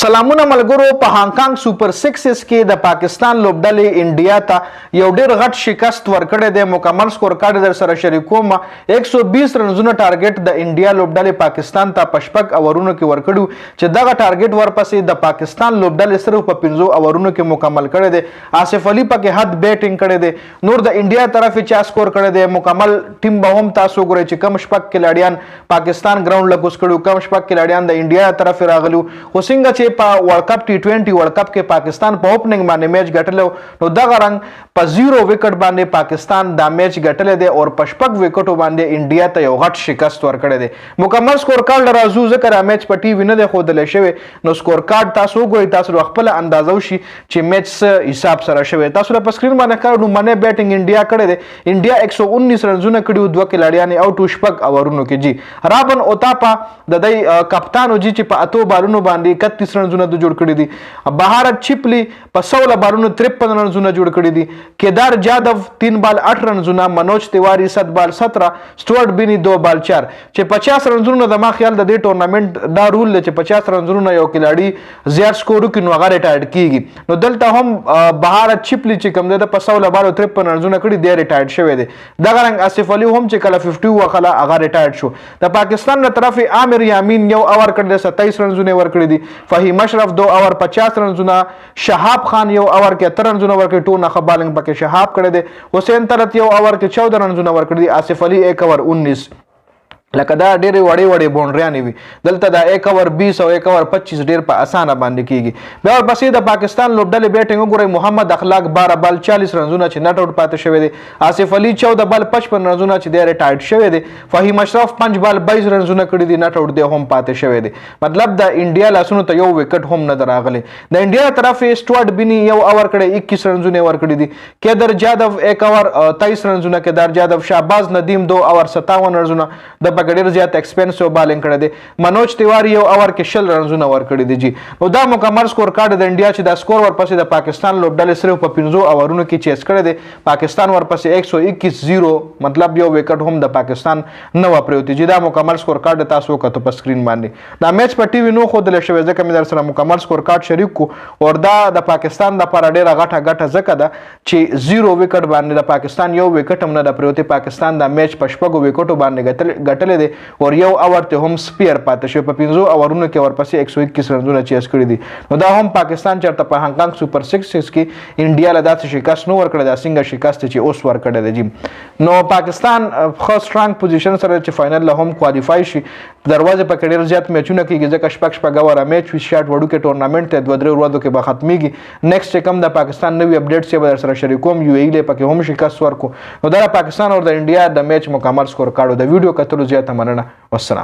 سلامونه ملګرو په هانګ سوپر 6 کې د پاکستان لوبډلې انډیا ته یو ډېر غټ شکست ورکړی دی. مکمل سکور کارډ در سره شریکوم. 120 رنزونه ټارګټ د انډیا لوبډلې پاکستان ته په شپږ اورونو کې ورکړو چې دغه ټارګټ ورپسې د پاکستان لوبډلې صرف په 15 اورونو کې مکمل کړی دی. آصف علي پکې حد بیټینګ کړی دی. نور د انډیا طرف چا سکور کړی دی. مکمل ټیم به هم تاسو ګورئ چې کم شپږ کلاډیان پاکستان ګراوند لګوس کړو، کم شپږ کلاډیان د انډیا طرف راغلو. خو څنګه چې په ورلد کپ ټي20 ورلد کپ کې پاکستان په اوپننګ باندې میچ ګټلو، نو دغه رنګ په 0 وکټ باندې پاکستان دا میچ ګټلې دی او په شپږ وکټو باندې انډیا ته یو غټ شکست ورکړی دی. مکمل سکور کارډ راځو ځکه را میچ په ټي وي نه دی ښودلی شوی، نو سکور کارډ تاسو وګورئ، تاسو له خپله اندازه وشي چې میچ څه حساب سره شوی. تاسو له په سکرین باندې ښکاره لومړنی بیټینګ انډیا کړی دی. انډیا 119 رنزونه کړي وو، 2 کلاډیان یې آوټ وو شپږ اورونو کې. جی رابن اوتاپا د دې کپتان و جی چې په 8 بالونو باندې 31 رنزونه د جوړ کړي دي. بهارت چپلی په 16 بالونو 53 رنزونه جوړ کړي دي. کیدار جادو 3 بال 8 رنزونه، منوج تیواری 7 بال 17، سټوارټ بینی 2 بال 4 چې 50 رنزونه د ما خیال د دې ټورنمنت دا رول چې 50 رنزونه یو کلاډي زیات سکور وکړي نو هغه ریټایرډ کیږي. نو دلته هم بهارت چپلی چې کوم د په 16 بالو 53 رنزونه کړي دی ریټایرډ شوی دی. دغه رنګ آصف علي هم چې کله 50 وکړه هغه ریټایرډ شو. د پاکستان له طرف عامر یامین یو اور کړی 27 رنزونه ورکړي دي. فهیم اشرف 2 اور 50 رنزونه، شهاب خان یو اور کې 73 رنزونه ورکړي، ټول نه بالنګ پکې شهاب کړی دی. حسین طلعت یو اور کې 14 رنزونه ورکړي دي. آصف علي 1 اور 19. لکه دا ډېرې وړې وړې باونډریانې وي، دلته دا 1 اور 20 او 1 اور 25 ډېر په اسانه باندې کیږي. بیا ورپسې د پاکستان لوبډلې بیټینګ وګورئ. محمد اخلاق 12 بال 40 رنزونه چې نټ آوټ پاتې شوی دی. آصف علي 14 بال 55 رنزونه چې دی ریټایرډ شوی دی. فهیم اشرف 5 بال 22 رنزونه کړي دي، نټ آوټ دی هم پاتې شوی دی. مطلب د انډیا لاسونو ته یو وکټ هم نه راغلی. د انډیا طرف سټوارټ بینی یو اور کړی 21 رنزونه ورکړي دي. کیدر جادو 1 اور 23 رنزونه، کیدار جادو. شهباز ندیم 2 اور 57 رنزونه، د ډېر زیات سو بالنګ کړی دی. منوج تیواری یو اور کې 60 رنزونه ورکړي دي. جی نو دا مکمل سکور کارډ د انډیا چې دا سکور ورپسې د پاکستان لوبډلې صرف په 15 اورونو کې چیس کړی دی. پاکستان ورپسې 121-0، مطلب یو وکټ هم د پاکستان نه و پرېوتی. جی دا مکمل سکور کارډ تاسو وکړو په سکرین باندې. دا میچ په ټي وي نو ښودلی شوی ځکه مې در سره مکمل سکور کارډ شریک کو، او دا د پاکستان دپاره ډېره غټه ځکه ده چې 0 وکټ باندې د پاکستان یو وکټ هم نه ده پرېوتی. پاکستان دا میچ په شپږو وکټو باندې ګټلی دی او یو اور ته هم سپیر پاتې شو. په 15 اورونو کې ورپسې 121 رنزونه چیس کړي دي. نو دا هم پاکستان چېرته په هانګ سوپر 6 کې انډیا له داسې شکست نه ورکړی، دا څنګه شکست چې اوس ورکړی دی. جی نو پاکستان ښه سټرانګ پوزیشن سره چې فاینل له هم کوالیفای شي. دروازې پکې ډېر زیات میچونه کېږي ځکه شپږ اوره میچ وي. شاټ وړوکی ټورنمنټ دی، 2-3 ورځو کې به ختمیږي. نیکسټ چې کوم د پاکستان نوي اپډیټس یې به در سره شریکوم. یو ای له پکې هم شکست ورکو. نو دا پاکستان او د انډیا د میچ مکمل سکور کارډ. د ویډیو کتلو زیاته مننه. والسلام.